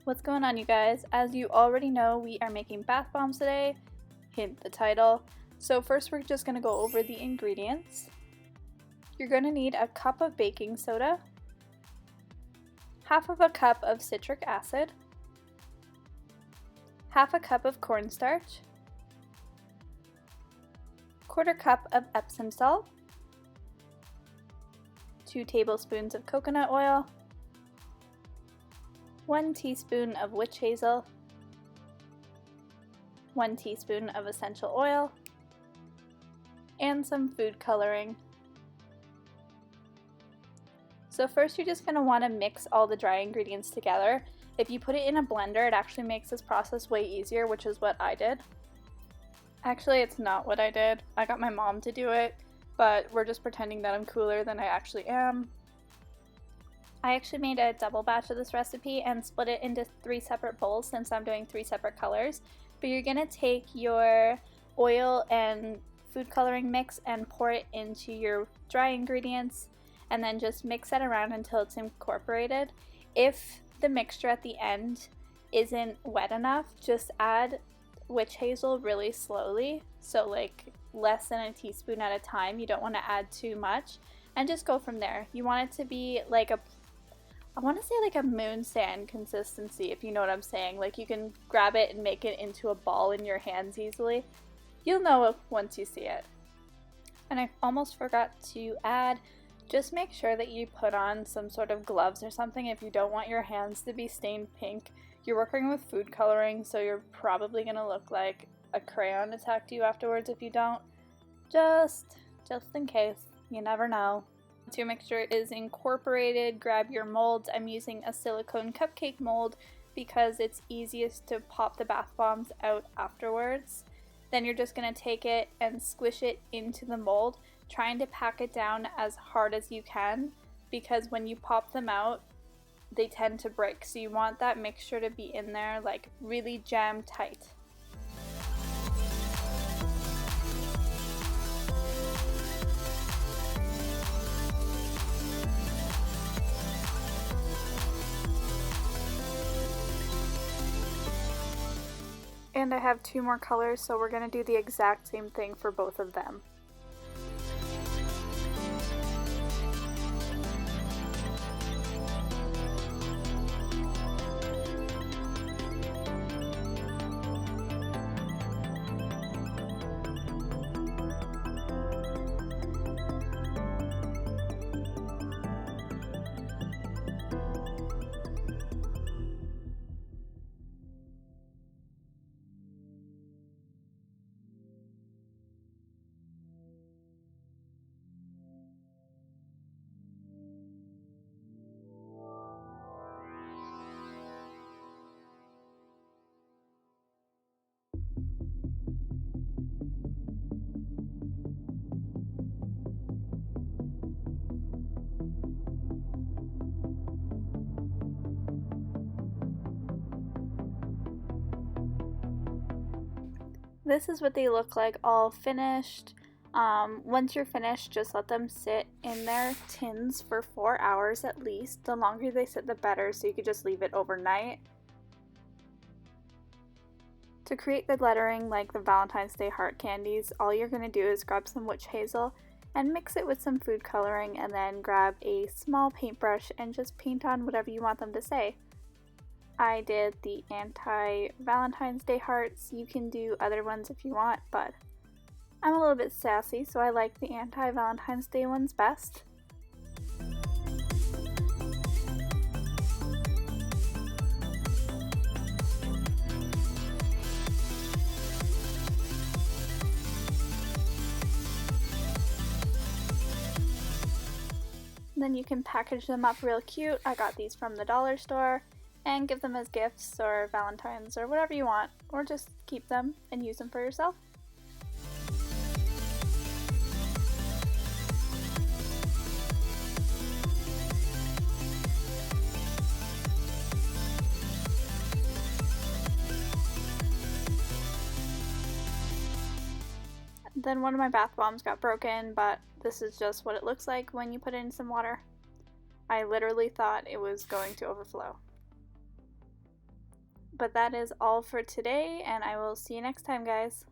What's going on, you guys? As you already know, we are making bath bombs today. Hint the title. So first we're just going to go over the ingredients. You're going to need a cup of baking soda, half of a cup of citric acid, half a cup of cornstarch, quarter cup of Epsom salt, 2 tablespoons of coconut oil, 1 teaspoon of witch hazel, 1 teaspoon of essential oil, and some food coloring. So first you're just going to want to mix all the dry ingredients together. If you put it in a blender, it actually makes this process way easier, which is what I did. Actually, it's not what I did. I got my mom to do it, but we're just pretending that I'm cooler than I actually am. I actually made a double batch of this recipe and split it into 3 separate bowls since I'm doing 3 separate colors. But you're going to take your oil and food coloring mix and pour it into your dry ingredients and then just mix it around until it's incorporated. If the mixture at the end isn't wet enough, just add witch hazel really slowly, so like less than a teaspoon at a time. You don't want to add too much, and just go from there. You want it to be like I want to say like a moon sand consistency, if you know what I'm saying. Like you can grab it and make it into a ball in your hands easily. You'll know once you see it. And I almost forgot to add, just make sure that you put on some sort of gloves or something if you don't want your hands to be stained pink. You're working with food coloring, so you're probably going to look like a crayon attacked you afterwards if you don't. Just in case. You never know. Once your mixture is incorporated, grab your molds. I'm using a silicone cupcake mold because it's easiest to pop the bath bombs out afterwards. Then you're just going to take it and squish it into the mold, trying to pack it down as hard as you can, because when you pop them out, they tend to break, so you want that mixture to be in there like really jam tight. And I have 2 more colors, so we're going to do the exact same thing for both of them. This is what they look like all finished. Once you're finished, just let them sit in their tins for 4 hours at least. The longer they sit, the better, so you could just leave it overnight. To create the lettering like the Valentine's Day heart candies, all you're going to do is grab some witch hazel and mix it with some food coloring, and then grab a small paintbrush and just paint on whatever you want them to say. I did the anti-Valentine's Day hearts. You can do other ones if you want, but I'm a little bit sassy, so I like the anti-Valentine's Day ones best. Then you can package them up real cute. I got these from the dollar store, and give them as gifts or Valentines or whatever you want, or just keep them and use them for yourself. Then one of my bath bombs got broken, but this is just what it looks like when you put it in some water. I literally thought it was going to overflow. But that is all for today, and I will see you next time, guys.